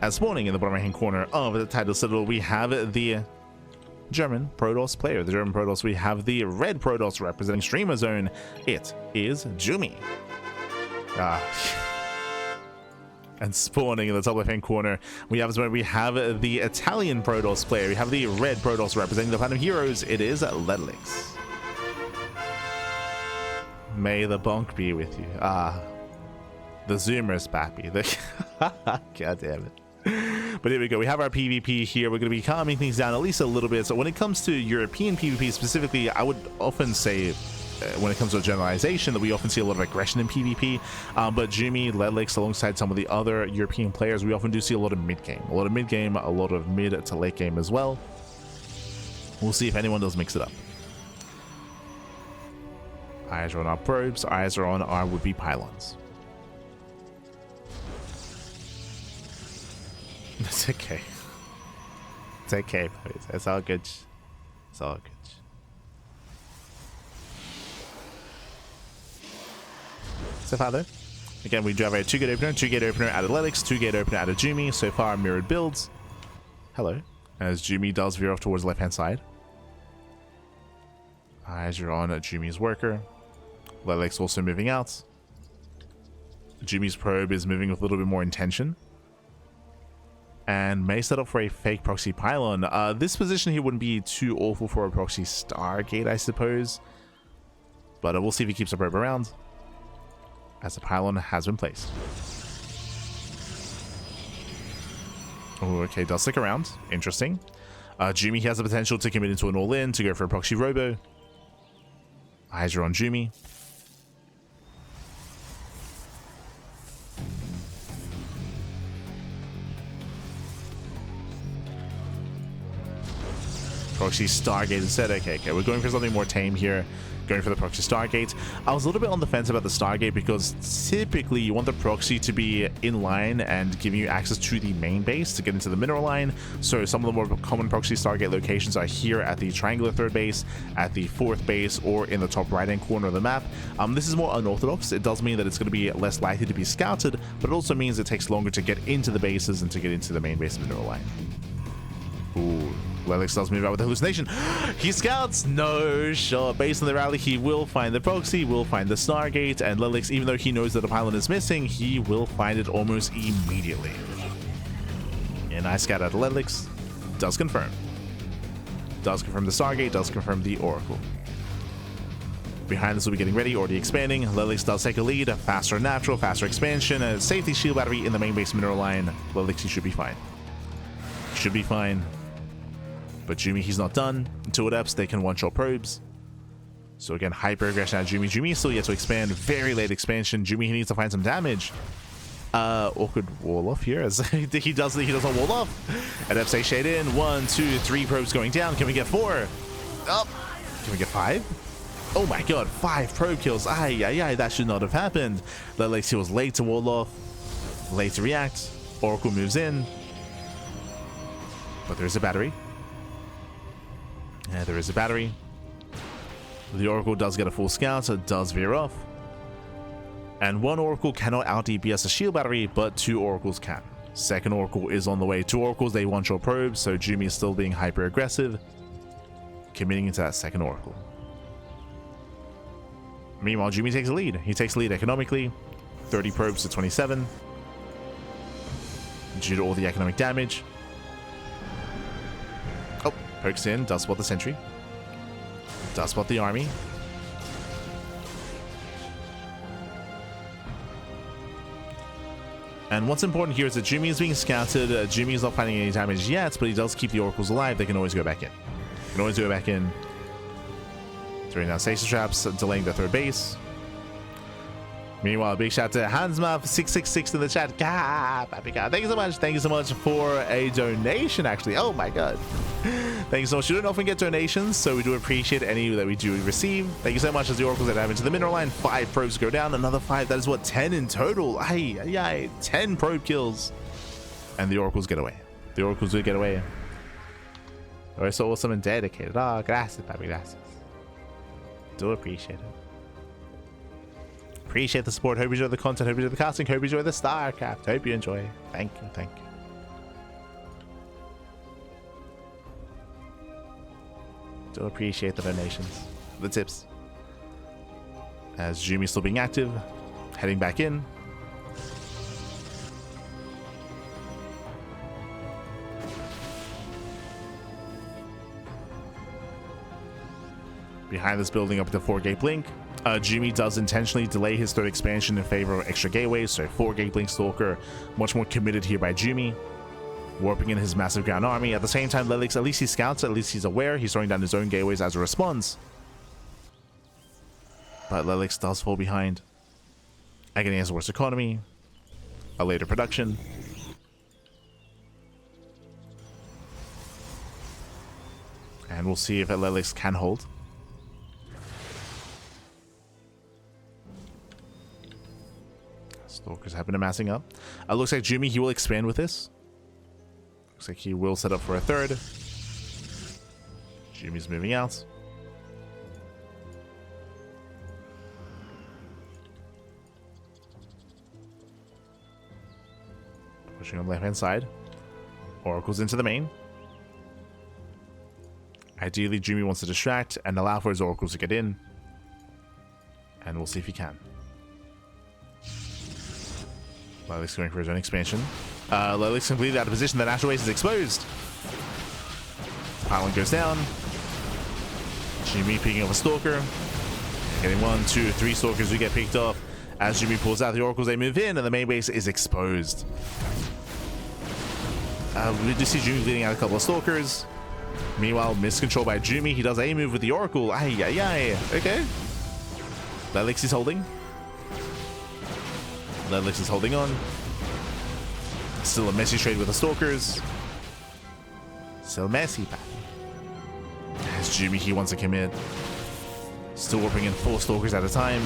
As spawning in the bottom right hand corner of the title citadel, we have the German Protoss player. The German Protoss, we have the red Protoss representing Streamer Zone. It is Jumy. And spawning in the top left hand corner, we have the Italian Protoss player. We have the red Protoss representing the Platinum Heroes. It is LetaleX. May the bonk be with you. The zoomers, pappy. God damn it. But here we go. We have our PvP here. We're going to be calming things down at least a little bit. So when it comes to European PvP specifically, I would often say, when it comes to a generalization, that we often see a lot of aggression in PvP. But Jumy, LetaleX, alongside some of the other European players, we often do see a lot of mid-game. A lot of mid-game, a lot of mid to late game as well. We'll see if anyone does mix it up. Eyes are on our probes. Eyes are on our would-be pylons. It's okay. It's okay, boys. It's all good. It's all good. So far, though, again, we do have a 2-gate opener, 2-gate opener out of LetaleX, 2-gate opener out of Jumy. So far, mirrored builds. Hello. As Jumy does veer off towards the left-hand side. Eyes are on Jumy's worker. LetaleX also moving out. Jumy's probe is moving with a little bit more intention. And may set up for a fake proxy pylon. This position here wouldn't be too awful for a proxy Stargate, I suppose. But we'll see if he keeps the probe around, as the pylon has been placed. Oh, okay, does stick around. Interesting. Jumy has the potential to commit into an all-in, to go for a proxy robo. Eyes are on Jumy. Proxy Stargate instead. Okay, we're going for something more tame here. Going for the proxy Stargate. I was a little bit on the fence about the Stargate because typically you want the proxy to be in line and giving you access to the main base to get into the mineral line. So some of the more common proxy Stargate locations are here at the triangular third base, at the fourth base, or in the top right hand corner of the map. This is more unorthodox. It does mean that it's going to be less likely to be scouted, but it also means it takes longer to get into the bases and to get into the main base mineral line. Ooh. LetaleX does move out with the hallucination. He scouts. No shot. Based on the rally, he will find the proxy, will find the Stargate, and LetaleX, even though he knows that a pylon is missing, he will find it almost immediately. A nice scout out of LetaleX. Does confirm. Does confirm the Stargate, does confirm the Oracle. Behind this will be getting ready, already expanding. LetaleX does take a lead. Faster natural, faster expansion, a safety shield battery in the main base mineral line. LetaleX, he should be fine. Should be fine. But Jumy, he's not done. Until it ups, they can one-shot probes. So again, hyper aggression out of Jumy. Jumy still yet to expand. Very late expansion. Jumy, he needs to find some damage. Awkward wall off here as he doesn't wall off. And FSA shade in. 1, 2, 3 probes going down. Can we get 4? Up. Can we get 5? Oh my god, 5 probe kills. Ay, that should not have happened. LetaleX, he was late to wall off. Late to react. Oracle moves in. But there's a battery. Yeah, there is a battery. The Oracle does get a full scout, so it does veer off. And one Oracle cannot out-DPS a shield battery, but 2 Oracles can. Second Oracle is on the way. 2 Oracles, they one-shot probes, so Jumy is still being hyper-aggressive, committing into that second Oracle. Meanwhile, Jumy takes the lead. He takes the lead economically. 30 probes to 27. Due to all the economic damage. Oh, pokes in, does spot the sentry. Does spot the army. And what's important here is that Jumy is being scouted. Jumy is not finding any damage yet, but he does keep the Oracles alive. They can always go back in. Can always go back in. Throwing down stasis traps, delaying the third base. Meanwhile, big shout to Hansmouth666 in the chat. Happy God. Thank you so much. Thank you so much for a donation, actually. Oh my God. Thank you so much. You don't often get donations, so we do appreciate any that we do receive. Thank you so much as the Oracles that have into the mineral line. 5 probes go down. Another 5. That is what, 10 in total. 10 probe kills. And the Oracles get away. The Oracles do get away. They're so awesome and dedicated. Oh, gracias, papi, gracias. Do appreciate it. Appreciate the support. Hope you enjoy the content. Hope you enjoy the casting. Hope you enjoy the StarCraft. Hope you enjoy. Thank you. Thank you. Do appreciate the donations, the tips. As Jumy still being active, heading back in. Behind this building up to 4-gate blink. Jumy does intentionally delay his third expansion in favor of extra gateways, so 4-gate blink stalker, much more committed here by Jumy, warping in his massive ground army. At the same time, LetaleX, at least he scouts, at least he's aware, he's throwing down his own gateways as a response. But LetaleX does fall behind. Again, he has a worse economy, a later production. And we'll see if LetaleX can hold. Stalkers have been amassing up. Looks like Jumy, he will expand with this. Looks like he will set up for a third. Jumy's moving out. Pushing on the left-hand side. Oracles into the main. Ideally, Jumy wants to distract and allow for his oracles to get in. And we'll see if he can. LetaleX going for his own expansion. LetaleX completely out of position. The natural waste is exposed. Pylon goes down. Jumy picking up a stalker. Getting 1, 2, 3 stalkers who get picked off. As Jumy pulls out the oracles, they move in, and the main base is exposed. We do see Jumy leading out a couple of stalkers. Meanwhile, miscontrol by Jumy. He does a move with the oracle. Ay, ay, ay. Okay. LetaleX is holding. LetaleX is holding on. Still a messy trade with the stalkers. Still messy, papi. As Jumy, he wants to commit. Still warping in 4 stalkers at a time.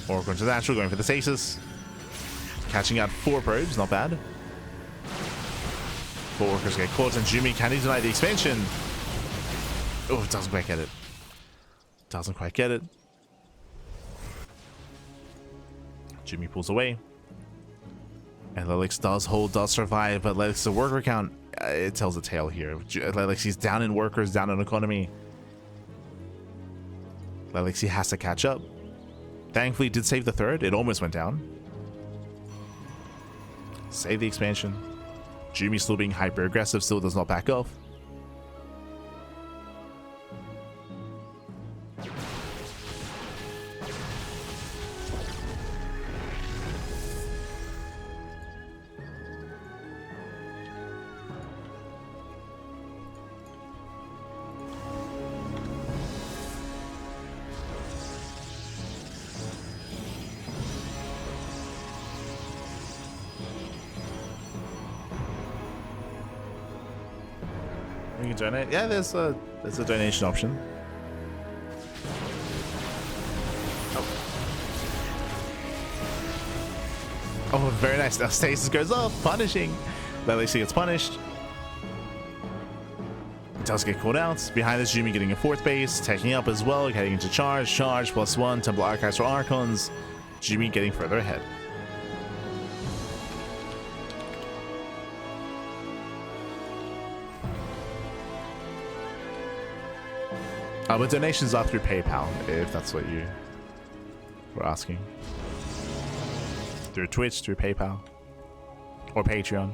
Oracle into natural, going for the stasis. Catching out 4 probes, not bad. 4 workers get caught, and Jumy, can he deny the expansion? Oh, it doesn't quite get it. Doesn't quite get it. Jumy pulls away. And LetaleX does hold, does survive, but LetaleX's worker count, it tells a tale here. LetaleX, he's down in workers, down in economy. LetaleX, he has to catch up. Thankfully, he did save the third. It almost went down. Save the expansion. Jumy still being hyper aggressive, still does not back off. You can donate. Yeah, there's a donation option. Oh, very nice. Now stasis goes up, punishing. LetaleX gets punished. It does get called out. Behind this, Jumy getting a 4th base, taking up as well, heading into charge. Charge +1, Temple Archives for Archons. Jumy getting further ahead. But donations are through PayPal, if that's what you were asking. Through Twitch, through PayPal, or Patreon.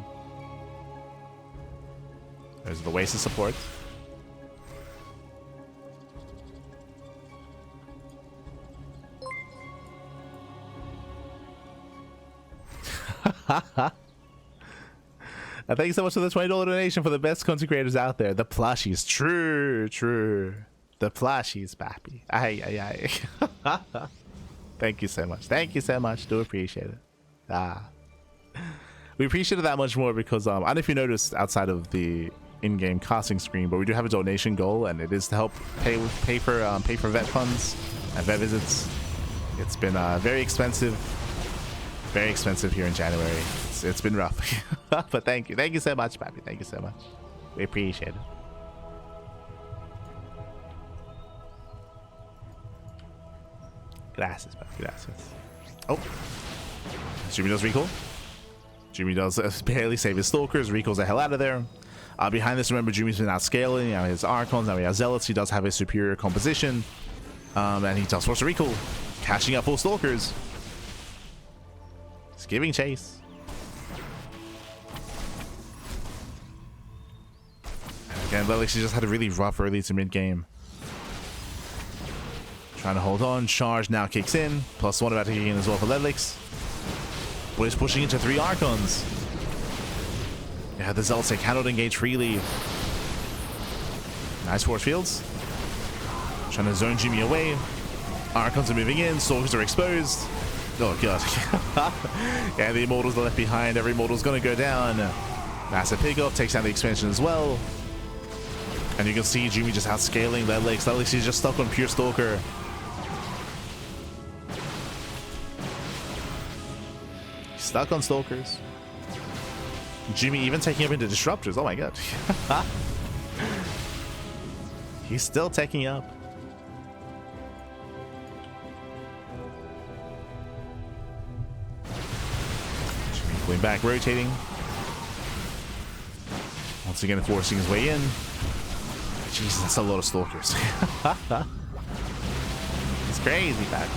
Those are the ways to support. Thank you so much for the $20 donation for the best content creators out there. The plushies, true, true. The plushies, papi. Ay, ay, ay. Thank you so much. Thank you so much. Do appreciate it. We appreciate it that much more because I don't know if you noticed outside of the in-game casting screen, but we do have a donation goal, and it is to help pay for vet funds and vet visits. It's been very expensive here in January. It's been rough. But thank you so much, papi. Thank you so much. We appreciate it. Gracias, papi. Gracias. Oh, Jumy does recall. Jumy does barely save his Stalkers, recalls the hell out of there. Behind this, remember, Jumy's been outscaling. Now he has Archons, now he has Zealots. He does have a superior composition. And he does force a recall, cashing out 4 Stalkers. He's giving chase. And again, LetaleX just had a really rough early to mid game. Trying to hold on. Charge now kicks in. +1 about to kick in as well for LetaleX. But he's pushing into 3 Archons. Yeah, the Zealots, they cannot engage freely. Nice force fields. Trying to zone Jumy away. Archons are moving in. Stalkers are exposed. Oh, God. Yeah, the Immortals are left behind. Every Immortal's going to go down. Massive pickup. Takes down the expansion as well. And you can see Jumy just outscaling LetaleX. LetaleX is just stuck on pure Stalker. He's stuck on Stalkers. Jumy even taking up into Disruptors. Oh my God. He's still taking up. Jumy going back, rotating. Once again, forcing his way in. Jesus, that's a lot of Stalkers. It's crazy, man.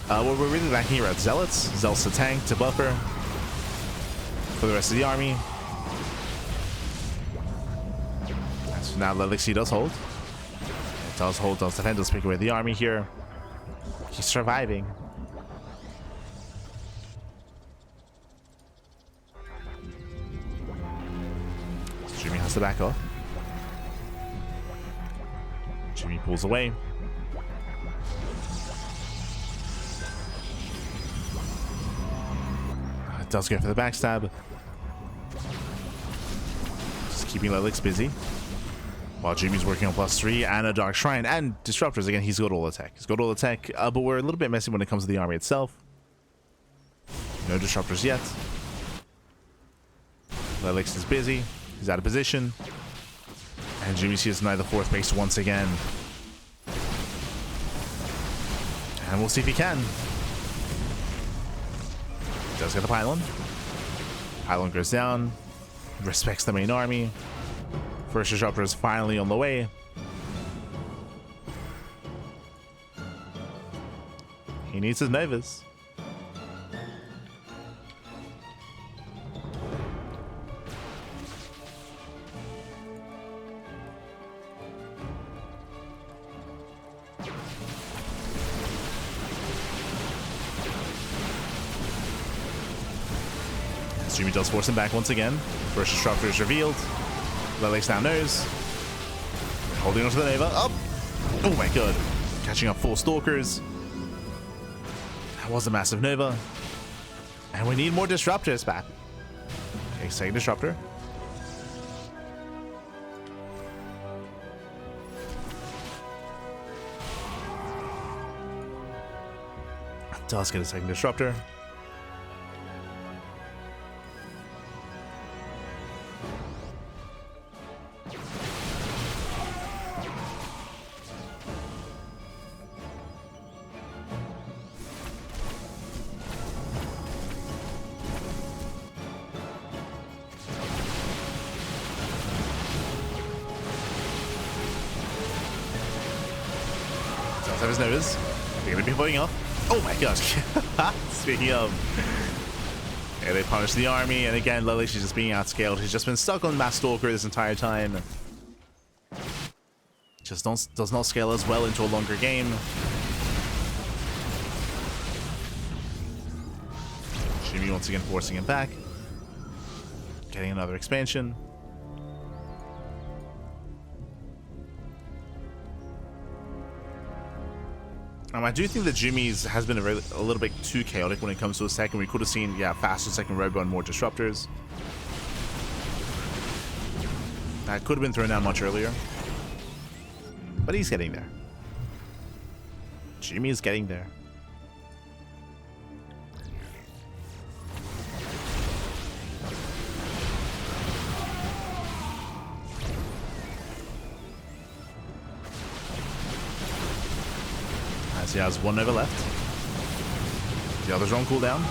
What we're really lacking here at Zealots. Zealots to tank, to buffer. For the rest of the army. So now LetaleX does hold. It does hold, does defend, does pick away the army here. He's surviving. So Jumy has to back off. Jumy pulls away. It does go for the backstab. Just keeping LetaleX busy. While Jumy's working on +3 and a Dark Shrine and Disruptors. Again, he's got all the tech. He's got all the tech, but we're a little bit messy when it comes to the army itself. No Disruptors yet. LetaleX is busy. He's out of position. And Jumy sees another 4th base once again. And we'll see if he can. Does get the pylon. Pylon goes down. Respects the main army. First Disruptor is finally on the way. He needs his Novas. Jumy does force him back once again. First Disruptor is revealed. LetaleX now knows. Holding onto the Nova. Up! Oh my God. Catching up 4 Stalkers. That was a massive Nova. And we need more Disruptors back. Okay, second Disruptor. Does get a second Disruptor. Does have his Novas. They're going to be putting off. Oh my gosh. Speaking of. Yeah, they punish the army, and again, LetaleX is just being outscaled. He's just been stuck on Mass Stalker this entire time. Just does not scale as well into a longer game. Jumy once again forcing him back. Getting another expansion. I do think that Jumy's has been a little bit too chaotic when it comes to a second. We could have seen, yeah, faster second Robo and more Disruptors. That could have been thrown down much earlier. But he's getting there. Jumy is getting there. As he has 1 Nova left. The others are on cooldown.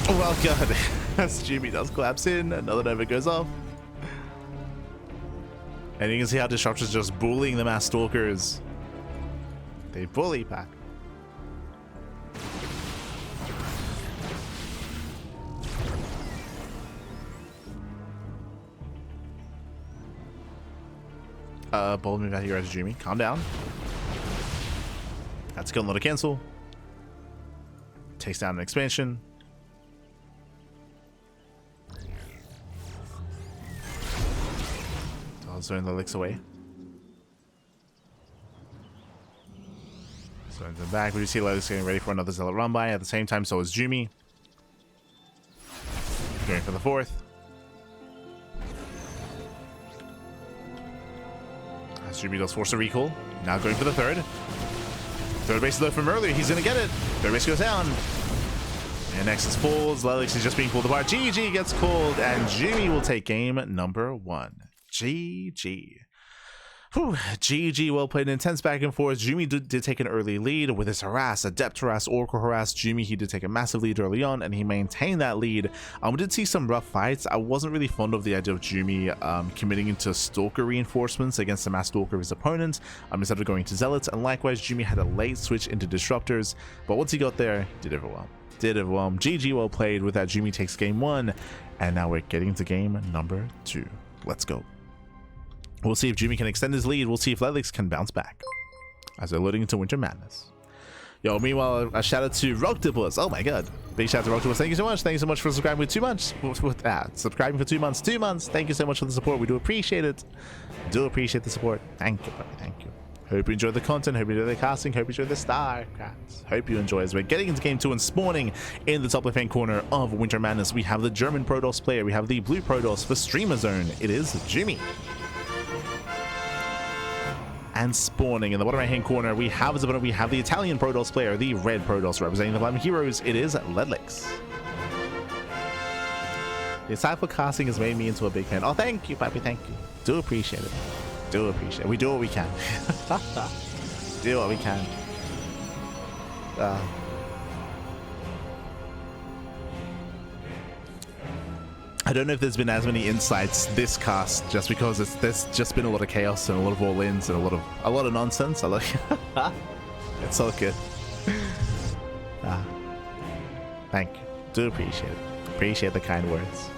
Well, God, as Jumy does collapse in, another Nova goes off. And you can see how Disruptor's just bullying the Mass Stalkers. They bully back. Bold move out here as Jumy. Calm down. That's a lot of cancel. Takes down an expansion. Throwing the licks away. So in the back, we do see LetaleX getting ready for another Zealot run by. At the same time, so is Jumy. Going for the fourth. As Jumy does force a recall. Now going for the third. Third base low from earlier. He's going to get it. Third base goes down. And Nexus falls. LetaleX is just being pulled apart. GG gets called. And Jumy will take game number 1. GG. Whew. GG, well played. Intense back and forth. Jumy did take an early lead with his harass, adept harass, oracle harass. Jumy, he did take a massive lead early on, and he maintained that lead. We did see some rough fights. I wasn't really fond of the idea of Jumy committing into stalker reinforcements against the mass stalker of his opponent instead of going to zealots. And likewise, Jumy had a late switch into disruptors, but once he got there, did overwhelm. GG, well played. With that, Jumy takes game 1, and now we're getting into game number 2. Let's go. We'll see if Jumy can extend his lead. We'll see if LetaleX can bounce back as they're loading into Winter Madness. Yo, meanwhile, a shout out to Rocktippers. Oh my god. Big shout out to Rocktippers. Thank you so much. Thank you so much for subscribing with 2 months. With that, subscribing for 2 months. 2 months. Thank you so much for the support. We do appreciate it. Do appreciate the support. Thank you, buddy. Thank you. Hope you enjoy the content. Hope you enjoy the casting. Hope you enjoy the StarCraft. Hope you enjoy as we're getting into game 2 and spawning in the top left-hand corner of Winter Madness. We have the German Protoss player. We have the blue Protoss for Streamer Zone. It is Jumy. And spawning in the bottom right hand corner, we have the Italian Protoss player, the red Protoss representing the Platinum Heroes. It is LetaleX. The insightful casting has made me into a big fan. Oh, thank you, Papi, thank you. Do appreciate it. Do appreciate it. We do what we can. Do what we can. I don't know if there's been as many insights this cast, just because there's just been a lot of chaos and a lot of all-ins and a lot of nonsense. It's all good. Thank you. Do appreciate it. Appreciate the kind words.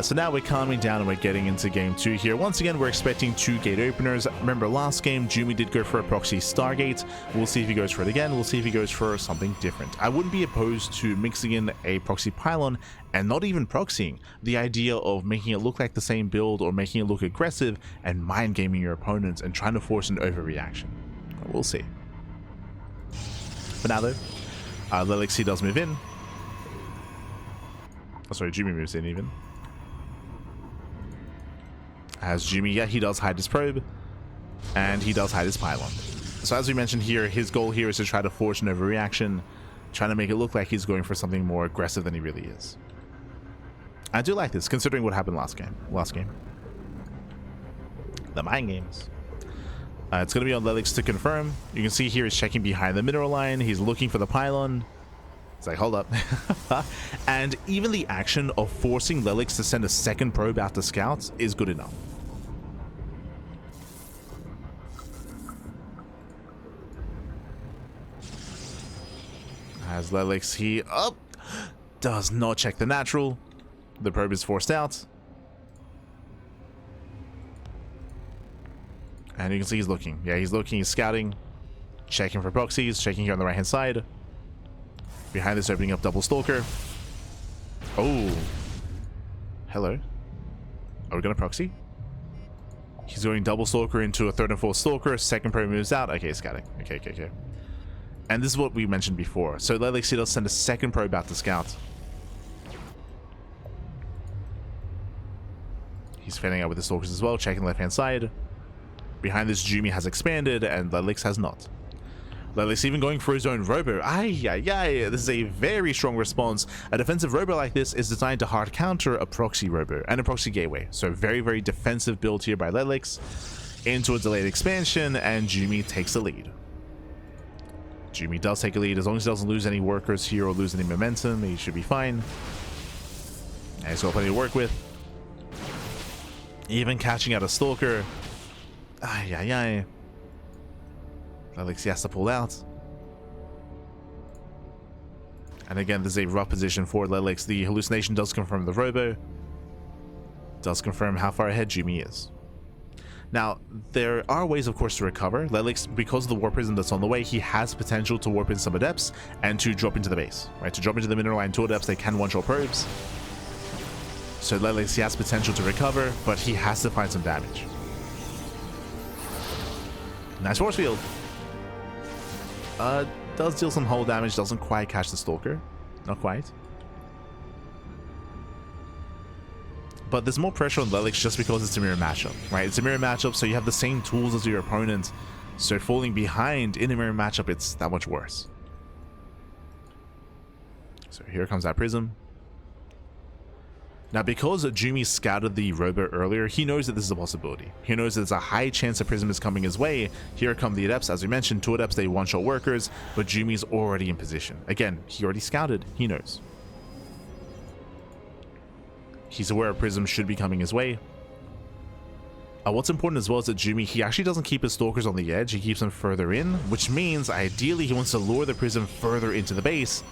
So now we're calming down and we're getting into game 2 here. Once again, we're expecting 2 gate openers. Remember, last game, Jumy did go for a proxy Stargate. We'll see if he goes for it again. We'll see if he goes for something different. I wouldn't be opposed to mixing in a proxy pylon and not even proxying. The idea of making it look like the same build or making it look aggressive and mind gaming your opponents and trying to force an overreaction. We'll see. For now though, LetaleX does move in. Oh, sorry, Jumy moves in even. As Jumy, yeah, he does hide his probe, and he does hide his pylon. So as we mentioned here, his goal here is to try to force an overreaction, trying to make it look like he's going for something more aggressive than he really is. I do like this, considering what happened last game. The mind games. It's going to be on LetaleX to confirm. You can see here he's checking behind the mineral line. He's looking for the pylon. It's like, hold up. And even the action of forcing LetaleX to send a second probe out to scouts is good enough. As LetaleX, he does not check the natural. The probe is forced out. And you can see he's looking. Yeah, he's looking, he's scouting. Checking for proxies, checking here on the right hand side. Behind this, opening up double stalker. Oh. Hello. Are we gonna proxy? He's going double stalker into a third and fourth stalker. Second probe moves out. Okay, scouting. Okay. And this is what we mentioned before. So LetaleX does send a second probe out to scout. He's fanning out with the stalkers as well, checking left hand side. Behind this, Jumy has expanded and LetaleX has not. LetaleX even going for his own robo. This is a very strong response. A defensive robo like this is designed to hard counter a proxy robo and a proxy gateway. So very, very defensive build here by LetaleX into a delayed expansion, and Jumy takes the lead. Jumy does take a lead. As long as he doesn't lose any workers here or lose any momentum, he should be fine. And he's got plenty to work with. Even catching out a Stalker. Ay, ay, ay. LetaleX has to pull out. And again, there's a rough position for LetaleX. The hallucination does confirm the robo. Does confirm how far ahead Jumy is. Now, there are ways, of course, to recover. LetaleX, because of the warp prism that's on the way, he has potential to warp in some adepts and to drop into the base. Right, to drop into the mineral line 2 adepts, they can one-shot probes. So LetaleX, he has potential to recover, but he has to find some damage. Nice force field. Does deal some hull damage, doesn't quite catch the Stalker. Not quite. But there's more pressure on LetaleX just because it's a mirror matchup, right? It's a mirror matchup, so you have the same tools as your opponent. So falling behind in a mirror matchup, it's that much worse. So here comes that prism. Now, because Jumy scouted the robo earlier, he knows that this is a possibility. He knows that there's a high chance a prism is coming his way. Here come the adepts. As we mentioned, 2 adepts, they one-shot workers, but Jumy's already in position. Again, he already scouted. He knows. He's aware a prism should be coming his way. What's important as well is that Jumy, he actually doesn't keep his Stalkers on the edge. He keeps them further in, which means ideally he wants to lure the prism further into the base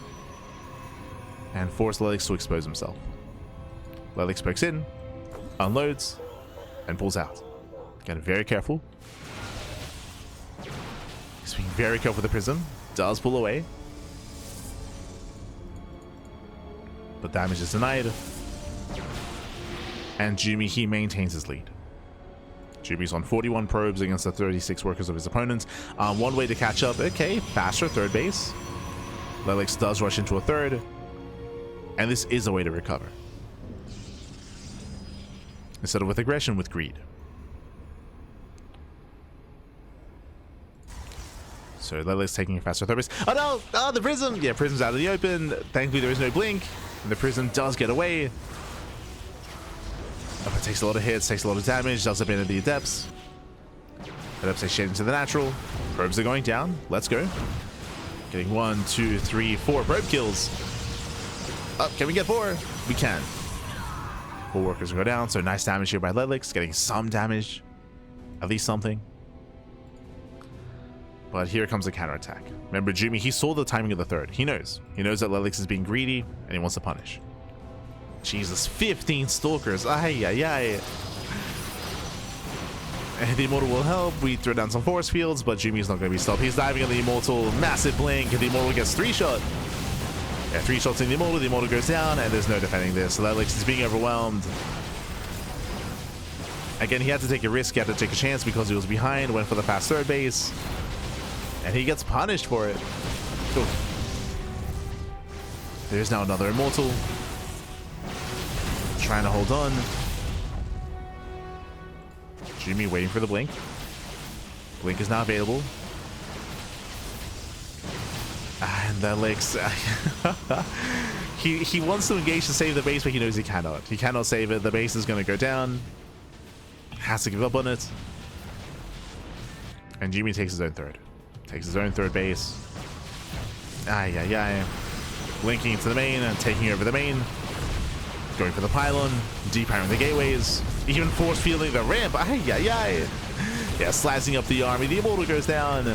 and force LetaleX to expose himself. LetaleX pokes in, unloads, and pulls out. Again, very careful. He's being very careful with the prism. Does pull away. But damage is denied. And Jumy, he maintains his lead. Jumy's on 41 probes against the 36 workers of his opponents. One way to catch up. Okay, faster third base. LetaleX does rush into a third. And this is a way to recover. Instead of with aggression, with greed. So LetaleX taking a faster third base. Oh no! Oh, the prism! Yeah, prism's out of the open. Thankfully, there is no blink. And the prism does get away. Oh, it takes a lot of hits, takes a lot of damage, does abandon the adepts. Adepts take shade into the natural. Probes are going down. Let's go. Getting 1, 2, 3, 4 probe kills. Oh, can we get 4? We can. 4 workers go down, so nice damage here by LetaleX, getting some damage. At least something. But here comes the counterattack. Remember, Jumy, he saw the timing of the third. He knows. He knows that LetaleX is being greedy, and he wants to punish. Jesus, 15 Stalkers. Ay, ay, ay. And the Immortal will help. We throw down some force fields, but Jumy's not going to be stopped. He's diving on the Immortal. Massive blink, and the Immortal gets 3-shot. Yeah, 3 shots in the Immortal goes down, and there's no defending this. So LetaleX is being overwhelmed. Again, he had to take a risk, he had to take a chance because he was behind, went for the fast third base. And he gets punished for it. Cool. There's now another Immortal. Trying to hold on. Jumy waiting for the blink. Blink is now available. And LetaleX, he wants to engage to save the base, but he knows he cannot. He cannot save it. The base is going to go down. Has to give up on it. And Jumy takes his own third. Takes his own third base. Ay, ay, ay. Linking into the main and taking over the main. Going for the pylon. Depowering the gateways. Even force fielding the ramp. Ay, ay, ay. Yeah, slicing up the army. The Immortal goes down.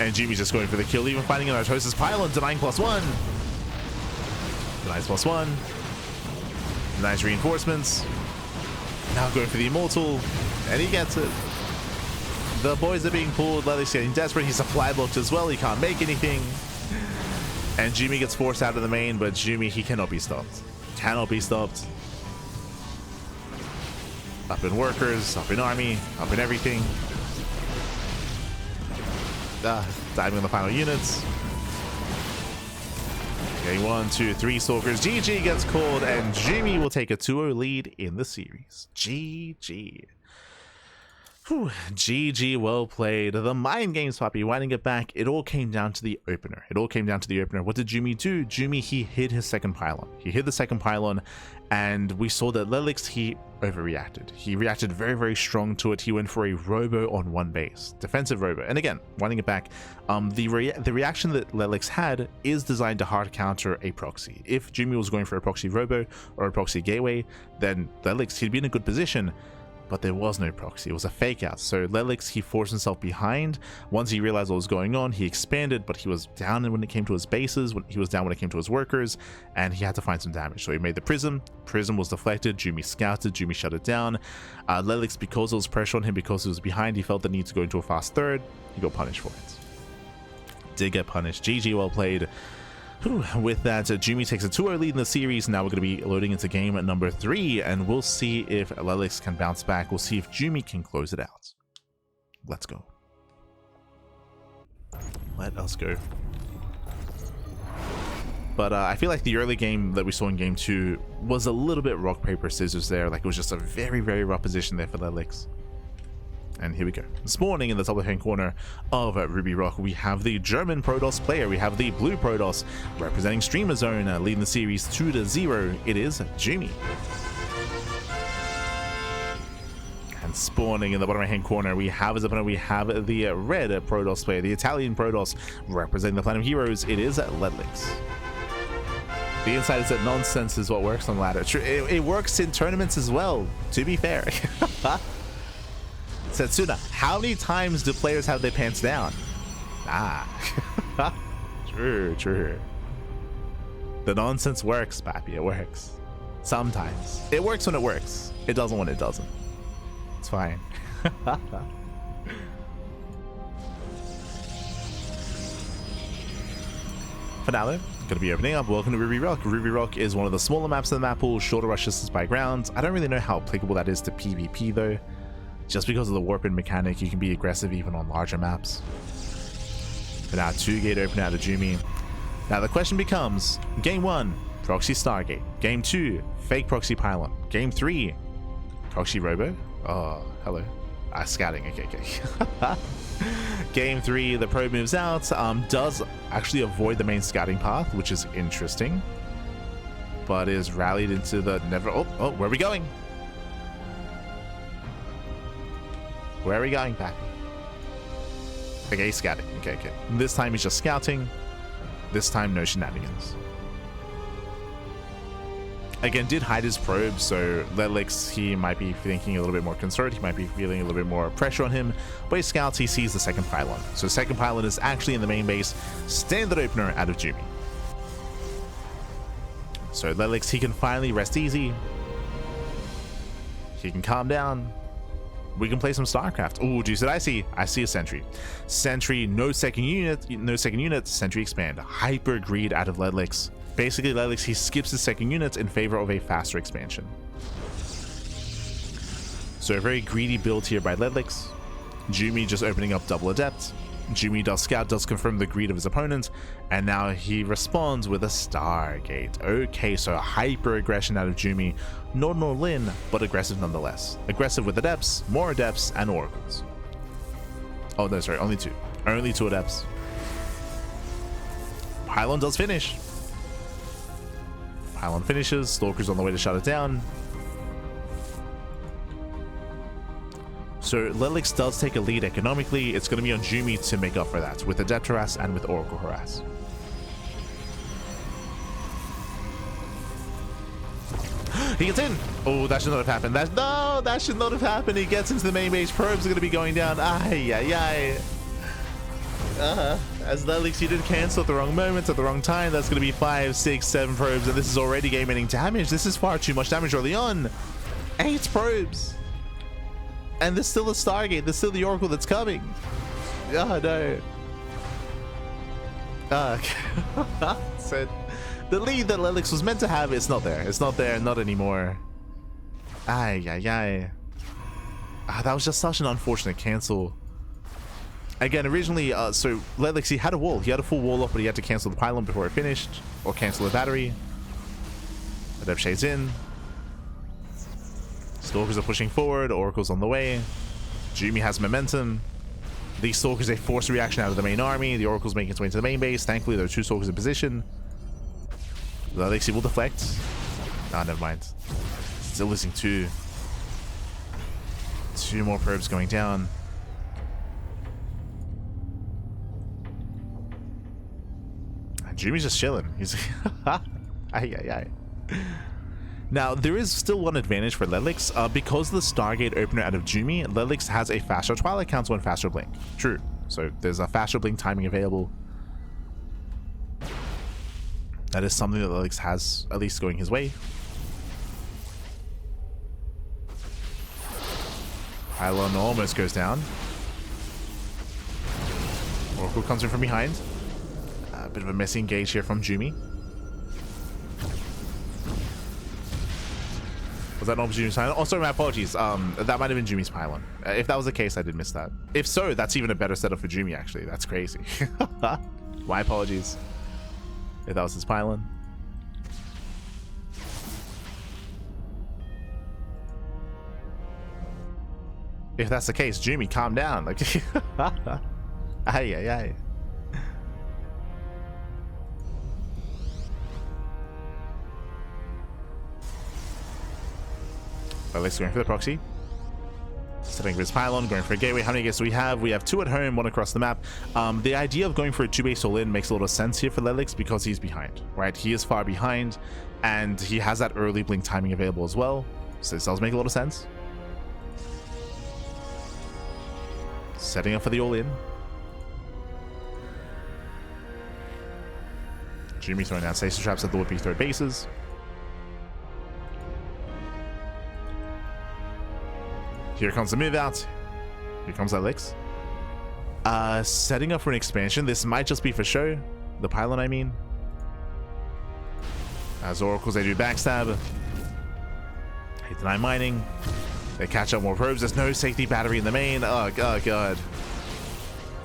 And Jumy's just going for the kill, even finding an Artosis pylon, denying +1. Denies +1. Nice reinforcements. Now going for the Immortal, and he gets it. The boys are being pulled, LetaleX getting desperate. He's supply blocked as well, he can't make anything. And Jumy gets forced out of the main, but Jumy, he cannot be stopped. Cannot be stopped. Up in workers, up in army, up in everything. Diving on the final units. Okay, 1, 2, 3 Stalkers. GG gets called, and Jumy will take a 2-0 lead in the series. GG. Whew, GG, well played. The mind games, Poppy, winding it back. It all came down to the opener. What did Jumy do? Jumy, he hid his second pylon. He hid the second pylon, and we saw that LetaleX, he overreacted. He reacted very, very strong to it. He went for a robo on one base. Defensive robo. And again, winding it back, the reaction that LetaleX had is designed to hard counter a proxy. If Jumy was going for a proxy robo or a proxy gateway, then LetaleX, he'd be in a good position. But there was no proxy, it was a fake out. So LetaleX, he forced himself behind. Once he realized what was going on, he expanded, but he was down when it came to his bases, he was down when it came to his workers, and he had to find some damage. So he made the prism was deflected, Jumy scouted, Jumy shut it down. LetaleX, because there was pressure on him, because he was behind, he felt the need to go into a fast third. He got punished for it. Did get punished. GG, well played. With that, Jumy takes a 2-0 lead in the series. Now we're going to be loading into game number 3, and we'll see if LetaleX can bounce back. We'll see if Jumy can close it out. Let's go. Let us go. But I feel like the early game that we saw in game 2 was a little bit rock, paper, scissors there. Like, it was just a very, very rough position there for LetaleX. And here we go. This morning in the top left-hand corner of Ruby Rock, we have the German Protoss player. We have the blue Protoss representing Streamer Zone, leading the series 2-0. It is Jumy. And spawning in the bottom right-hand corner, we have as opponent, we have the red Protoss player, the Italian Protoss representing the Platinum Heroes. It is LetaleX. The insider said nonsense is what works on ladder. It works in tournaments as well, to be fair. Setsuna, how many times do players have their pants down? True. The nonsense works, Pappy. It works. Sometimes. It works when it works. It doesn't when it doesn't. It's fine. For now, though, going to be opening up. Welcome to Ruby Rock. Ruby Rock is one of the smaller maps in the map pool, shorter rush distance by ground. I don't really know how applicable that is to PvP, though. Just because of the warp-in mechanic, you can be aggressive even on larger maps. But now 2-gate open out of Jumy. Now the question becomes, game 1, proxy Stargate. Game 2, fake proxy pylon. Game 3, proxy robo. Oh, hello. Scouting, okay. Game 3, the probe moves out, does actually avoid the main scouting path, which is interesting. But is rallied into the never... Oh, where are we going? Where are we going, Pappy? Okay, he's scouting. Okay. This time he's just scouting. This time, no shenanigans. Again, did hide his probe, so LetaleX, he might be thinking a little bit more concerned. He might be feeling a little bit more pressure on him. But he scouts, he sees the second pylon. So second pylon is actually in the main base. Standard opener out of Jumy. So LetaleX, he can finally rest easy. He can calm down. We can play some StarCraft. Oh, geez, I see a sentry. Sentry, no second unit, sentry expand. Hyper greed out of LetaleX. Basically, LetaleX, he skips his second unit in favor of a faster expansion. So a very greedy build here by LetaleX. Jumy just opening up double adept. Jumy does scout, does confirm the greed of his opponent, and now he responds with a Stargate. Okay, so hyper aggression out of Jumy. Not an all-in, but aggressive nonetheless. Aggressive with adepts, more adepts, and oracles. Oh no, sorry, only 2. Only 2 adepts. Pylon does finish. Pylon finishes, Stalker's on the way to shut it down. So LetaleX does take a lead economically. It's going to be on Jumy to make up for that with Adept Harass and with Oracle Harass. He gets in. Oh, that should not have happened. That should not have happened. He gets into the main base. Probes are going to be going down. Ay. As LetaleX, he did cancel at the wrong moment, at the wrong time. That's going to be 5, 6, 7 probes, and this is already game-ending damage. This is far too much damage early on. 8 probes. And there's still a Stargate. There's still the Oracle that's coming. Oh, no. So the lead that LetaleX was meant to have, it's not there. It's not there. Not anymore. That was just such an unfortunate cancel. Again, originally, so LetaleX, he had a wall. He had a full wall up, but he had to cancel the pylon before it finished. Or cancel the battery. Adept Shade's in. Stalkers are pushing forward, Oracle's on the way. Jumy has momentum. These Stalkers, they force a reaction out of the main army. The Oracle's making its way into the main base. Thankfully, there are 2 Stalkers in position. LetaleX will deflect. Ah, never mind. Still losing 2. 2 more probes going down. And Jumy's just chilling. He's aye. Now, there is still one advantage for LetaleX. Because of the Stargate opener out of Jumy, LetaleX has a faster Twilight Council and faster blink. True. So there's a faster blink timing available. That is something that LetaleX has at least going his way. Pylon almost goes down. Oracle comes in from behind. A bit of a messy engage here from Jumy. Was that not Jumy's pylon? Oh, sorry, my apologies. That might have been Jumy's pylon. If that was the case, I did miss that. If so, that's even a better setup for Jumy, actually. That's crazy. My apologies. If that was his pylon. If that's the case, Jumy, calm down. Like, aye. Let's go for the proxy. Setting for his pylon, going for a gateway. How many gates do we have? We have 2 at home, 1 across the map. The idea of going for a 2-base all-in makes a lot of sense here for LetaleX because he's behind, right? He is far behind, and he has that early blink timing available as well. So this does make a lot of sense. Setting up for the all-in. Jumy throwing down stasis traps at the would-be third bases. Here comes the move out. Here comes LetaleX. Setting up for an expansion. This might just be for show. The pylon, I mean. As Oracles, they do backstab. They deny mining. They catch up more probes. There's no safety battery in the main. Oh god.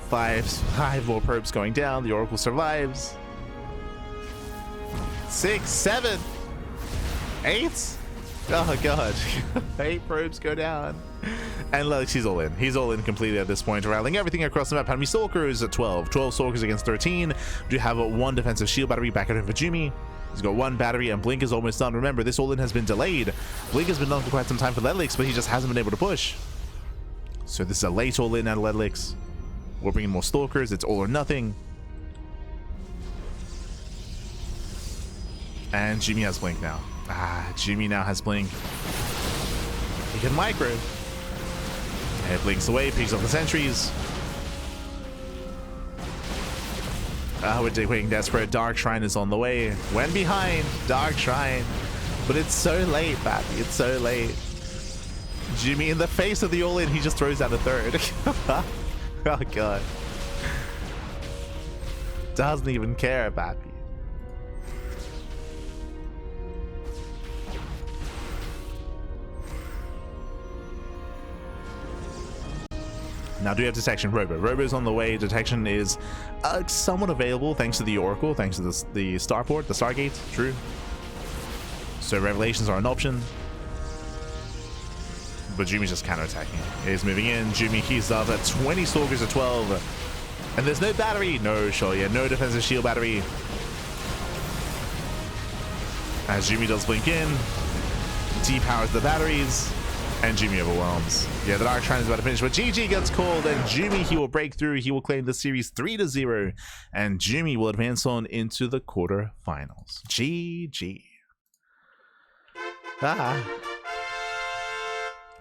5 more probes going down. The Oracle survives. 6, 7, 8. Oh god. 8 probes go down. And LetaleX, he's all in. He's all in completely at this point, rallying everything across the map. How many Stalkers? 12. 12 Stalkers against 13. Do have 1 defensive shield battery back at him for Jumy. He's got 1 battery, and Blink is almost done. Remember, this all-in has been delayed. Blink has been done for quite some time for LetaleX, but he just hasn't been able to push. So this is a late all-in out of LetaleX. We're bringing more Stalkers. It's all or nothing. And Jumy has Blink now. Jumy now has Blink. He can micro. And it blinks away, picks off the sentries. We're waiting desperate. Dark Shrine is on the way. When behind, Dark Shrine. But it's so late, Pappy. It's so late. Jumy, in the face of the all-in, he just throws out a third. Oh, God. Doesn't even care, Pappy. Now, do we have detection? Robo's on the way. Detection is somewhat available thanks to the Oracle, thanks to the Starport, the Stargate. True. So Revelations are an option. But Jumy's just counterattacking. He's moving in. Jumy keys up at 20 Stalkers at 12. And there's no battery. No, sure, yeah, no defensive shield battery. As Jumy does blink in, depowers the batteries. And Jumy overwhelms. Yeah, the Dark Shrine is about to finish, but GG gets called, and Jumy, he will break through. He will claim the series 3-0, and Jumy will advance on into the quarterfinals. GG.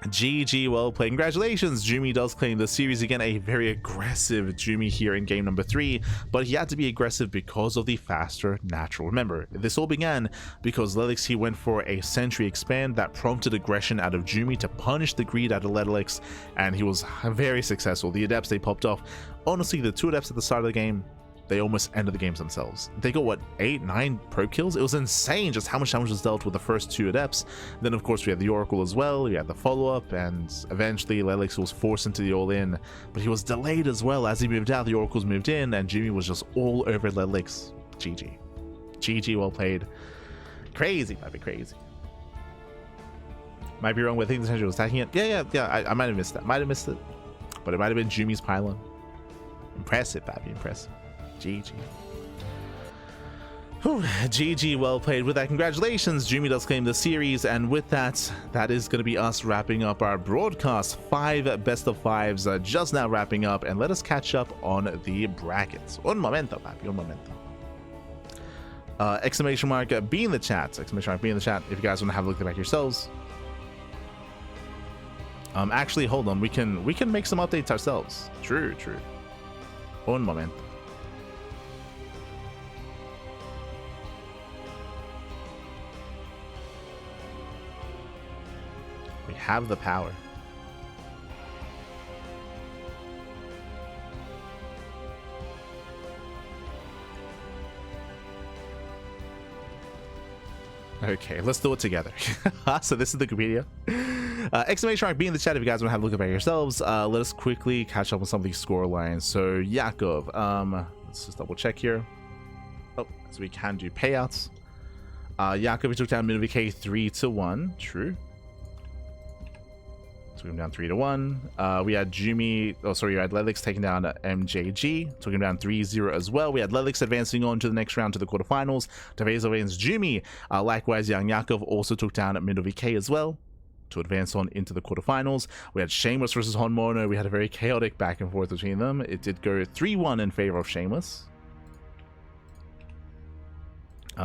GG, well played. Congratulations, Jumy does claim the series again. A very aggressive Jumy here in game number 3, but he had to be aggressive because of the faster natural. Remember, this all began because LetaleX, he went for a sentry expand that prompted aggression out of Jumy to punish the greed out of LetaleX, and he was very successful. The adepts, they popped off. Honestly, the 2 adepts at the start of the game, they almost ended the games themselves. They got, what, 8, 9 probe kills? It was insane just how much damage was dealt with the first 2 adepts. Then, of course, we had the Oracle as well. We had the follow-up, and eventually LetaleX was forced into the all-in. But he was delayed as well. As he moved out, the Oracles moved in, and Jumy was just all over LetaleX. GG. GG, well played. Crazy, might be crazy. Might be wrong with things. I was attacking it. Yeah, I might have missed that. Might have missed it. but it might have been Jumy's pylon. Impressive, Pappy, impressive. GG. Whew, GG, well played. With that, congratulations, Jumy does claim the series, and with that, that is going to be us wrapping up our broadcast. 5 best of 5s just now wrapping up, and let us catch up on the brackets. Un momento, Papi, un momento. Exclamation mark be in the chat. Exclamation mark be in the chat if you guys want to have a look at the back yourselves. Actually, hold on, we can make some updates ourselves. True. Un momento. We have the power. Okay, let's do it together. So this is the Wikipedia. Exclamation mark be in the chat if you guys want to have a look at it yourselves. Let us quickly catch up on some of these score lines. So Yakov, let's just double check here. Oh, so we can do payouts. Yakov, we took down MinoVK 3-1. True. Took him down 3-1. We had Jumy, we had LetaleX taking down MJG, took him down 3-0 as well. We had LetaleX advancing on to the next round to the quarterfinals. Tevezo against Jumy. Likewise, Young Yakov also took down MinoVK as well to advance on into the quarterfinals. We had Shameless versus Honmono. We had a very chaotic back and forth between them. It did go 3-1 in favor of Shameless,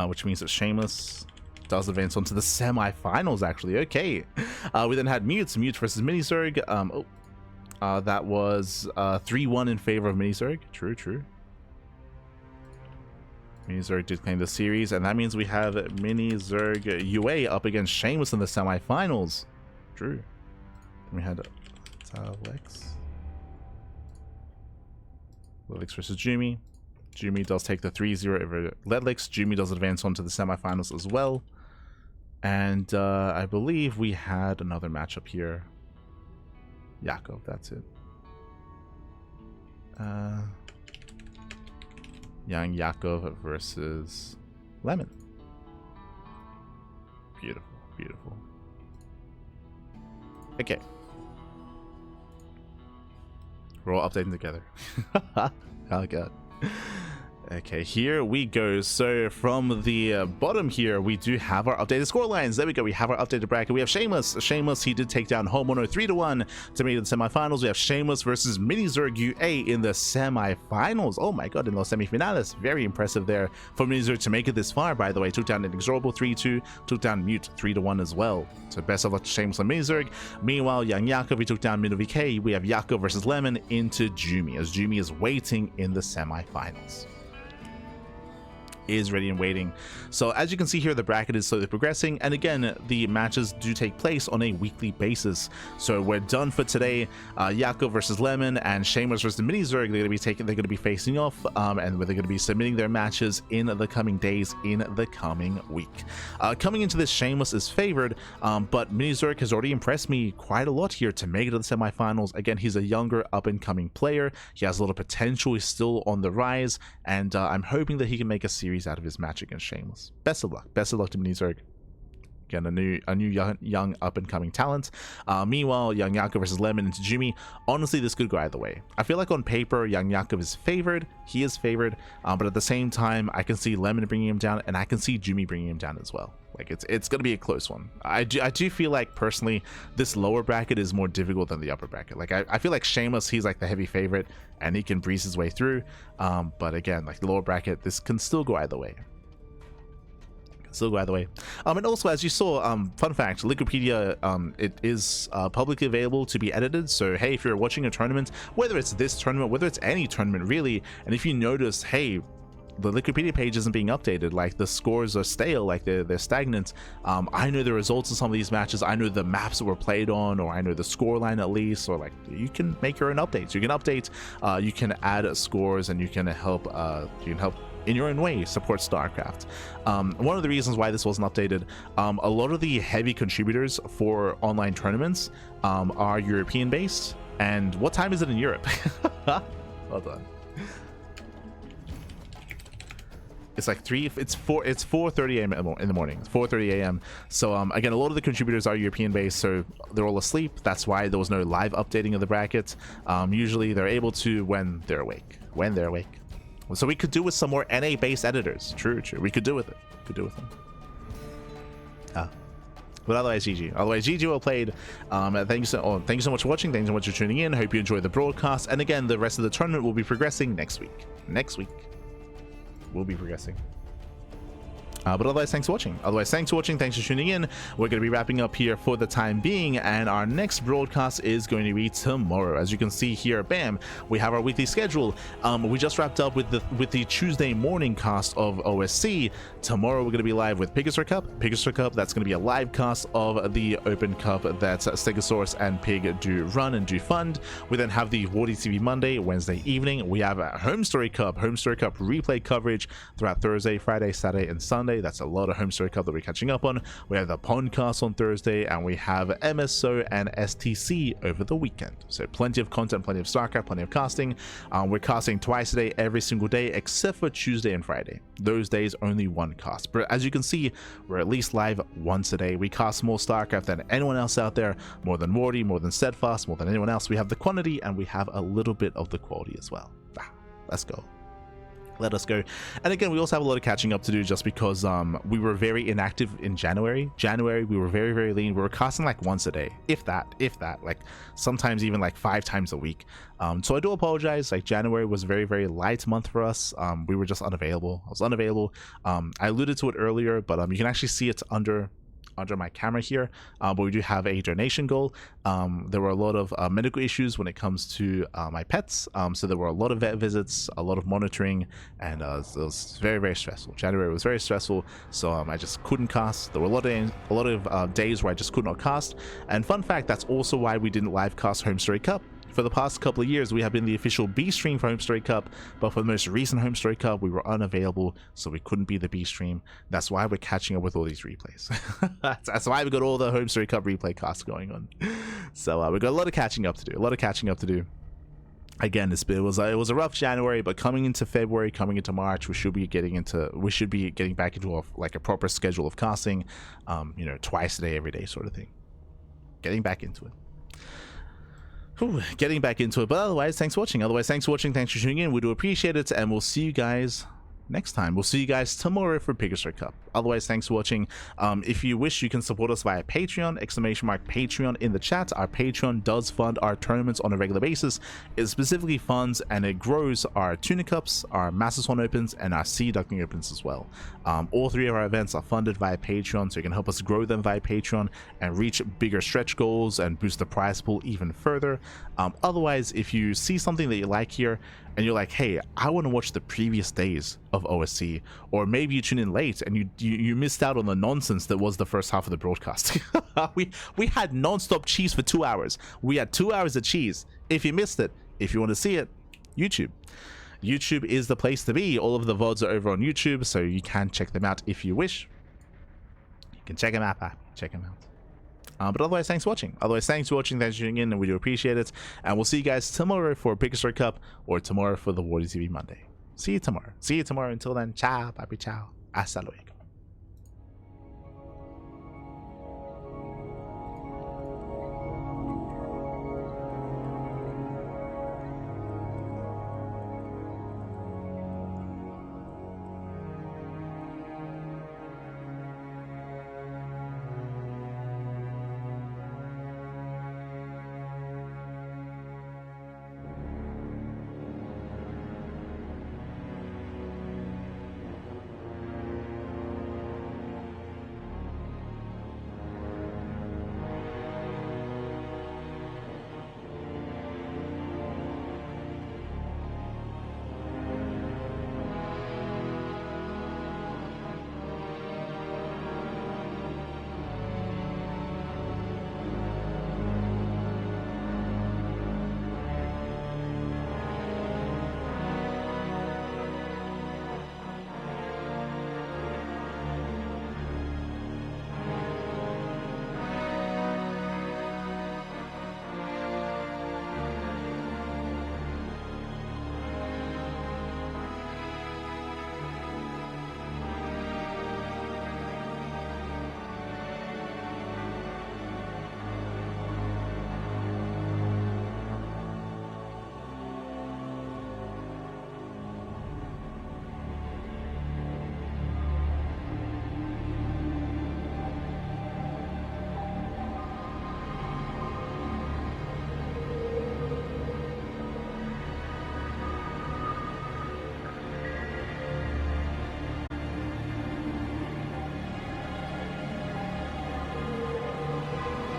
which means that Shameless does advance on to the semi-finals, actually. Okay. We then had Mute versus Minizerg. That was 3-1 in favor of Minizerg. True. Minizerg did claim the series, and that means we have Minizerg UA up against Shameless in the semi-finals. True. Then we had LetaleX. LetaleX versus Jumy. Jumy does take the 3-0 over LetaleX. Jumy does advance on to the semifinals as well. And I believe we had another matchup here. Yakov, that's it. Young Yakov versus Lemon. Beautiful. Okay. We're all updating together. Oh god. Okay, here we go. So from the bottom here, we do have our updated score lines. There we go. We have our updated bracket. We have Shameless, he did take down Homeowner 3-1 to make it the semifinals. We have Shameless versus Minizerg UA in the semifinals. Oh my god, in los semifinales. Very impressive there for Minizerg to make it this far, by the way. Took down Inexorable 3-2, took down Mute 3-1 as well. So best of luck to Shameless and Minizerg. Meanwhile, Young Yakov, we took down MinoVK. We have Yakov versus Lemon into Jumy, as Jumy is waiting in the semifinals. Is ready and waiting. So as you can see here, the bracket is slowly progressing, and again, the matches do take place on a weekly basis. So we're done for today. Yakov versus Lemon and Shameless versus Minizerg, they're going to be facing off, and they're going to be submitting their matches in the coming days, in the coming week. Coming into this, Shameless is favored, but Minizerg has already impressed me quite a lot here to make it to the semifinals. Again, he's a younger up-and-coming player. He has a lot of potential. He's still on the rise, and I'm hoping that he can make a series out of his match against Shameless. Best of luck to Minizerg. Again, a new young up and coming talent. Meanwhile, Young Yakov versus Lemon into Jumy. Honestly, this could go either way. I feel like on paper, Young Yakov is favored. He is favored, but at the same time, I can see Lemon bringing him down, and I can see Jumy bringing him down as well. Like it's gonna be a close one. I do feel like personally, this lower bracket is more difficult than the upper bracket. Like I feel like Shameless, he's like the heavy favorite, and he can breeze his way through. But again, like the lower bracket, this can still go either way. And also, as you saw, fun fact, Wikipedia, it is publicly available to be edited. So hey, if you're watching a tournament, whether it's this tournament, whether it's any tournament really, and if you notice, hey, the Wikipedia page isn't being updated, like the scores are stale, like they're stagnant, I know the results of some of these matches, I know the maps that were played on, or I know the score line at least, or like you can make your own updates. You can update, you can add scores, and you can help in your own way support StarCraft. One of the reasons why this wasn't updated, a lot of the heavy contributors for online tournaments are European based. And what time is it in Europe? Well done. It's like 4:30 a.m. in the morning. It's 4:30 a.m. So again, a lot of the contributors are European based, so they're all asleep. That's why there was no live updating of the brackets. Usually they're able to when they're awake. So we could do with some more NA based editors. True. We could do with it. Them. But otherwise, GG. Otherwise, GG well played. Thank you so much for watching. Thanks so much for tuning in. Hope you enjoyed the broadcast. And again, the rest of the tournament will be progressing next week. We'll be progressing. But otherwise, thanks for watching. Thanks for tuning in. We're going to be wrapping up here for the time being, and our next broadcast is going to be tomorrow. As you can see here, bam, we have our weekly schedule. We just wrapped up with the Tuesday morning cast of OSC. Tomorrow we're going to be live with Pigastar Cup. That's going to be a live cast of the Open Cup that Stegosaurus and Pig do run and do fund. We then have the Wardy TV Monday, Wednesday evening. We have a Home Story Cup replay coverage throughout Thursday, Friday, Saturday, and Sunday. That's a lot of Home Story Cup that we're catching up on. We have the Pondcast on Thursday, and we have MSO and STC over the weekend. So plenty of content, plenty of StarCraft, plenty of casting. We're casting twice a day, every single day, except for Tuesday and Friday. Those days, only one cast. But as you can see, we're at least live once a day. We cast more StarCraft than anyone else out there, more than Wardy, more than Steadfast, more than anyone else. We have the quantity, and we have a little bit of the quality as well. Let's go. Let us go. And again, we also have a lot of catching up to do, just because we were very inactive in January. We were very lean. We were casting like once a day, if that, like sometimes even like 5 times a week. So I do apologize. Like January was a very light month for us. We were just unavailable. I was unavailable. I alluded to it earlier, but you can actually see it under my camera here, but we do have a donation goal. There were a lot of medical issues when it comes to my pets, so there were a lot of vet visits, a lot of monitoring, and it was very stressful. January was very stressful, so I just couldn't cast. There were a lot of days where I just could not cast. And fun fact, that's also why we didn't live cast Home Story Cup. For the past couple of years, we have been the official B stream for Home Story Cup, but for the most recent Home Story Cup, we were unavailable, so we couldn't be the B stream. That's why we're catching up with all these replays. That's why we got all the Home Story Cup replay casts going on. So we got a lot of catching up to do. Again, it was a rough January, but coming into February, coming into March, we should be getting back into a proper schedule of casting, twice a day, every day sort of thing. Getting back into it. But otherwise, thanks for watching. Thanks for tuning in. We do appreciate it, and we'll see you guys next time. We'll see you guys tomorrow for Pigastar Cup. Otherwise, thanks for watching. If you wish, you can support us via Patreon, !Patreon in the chat. Our Patreon does fund our tournaments on a regular basis. It specifically funds and it grows our Tuna Cups, our Masters One Opens, and our Sea Duckling Opens as well. All 3 of our events are funded via Patreon, so you can help us grow them via Patreon and reach bigger stretch goals and boost the prize pool even further. Otherwise, if you see something that you like here and you're like, hey, I want to watch the previous days of OSC, or maybe you tune in late and you missed out on the nonsense that was the first half of the broadcast. we had non-stop cheese for 2 hours. We had 2 hours of cheese. If you missed it, if you want to see it, YouTube is the place to be. All of the VODs are over on YouTube, so you can check them out if you wish. You can check them out. But otherwise, thanks for watching. Thanks for tuning in, and we do appreciate it. And we'll see you guys tomorrow for Pigastar Cup, or tomorrow for the Wardy TV Monday. See you tomorrow. Until then, ciao, papi, ciao. Hasta luego.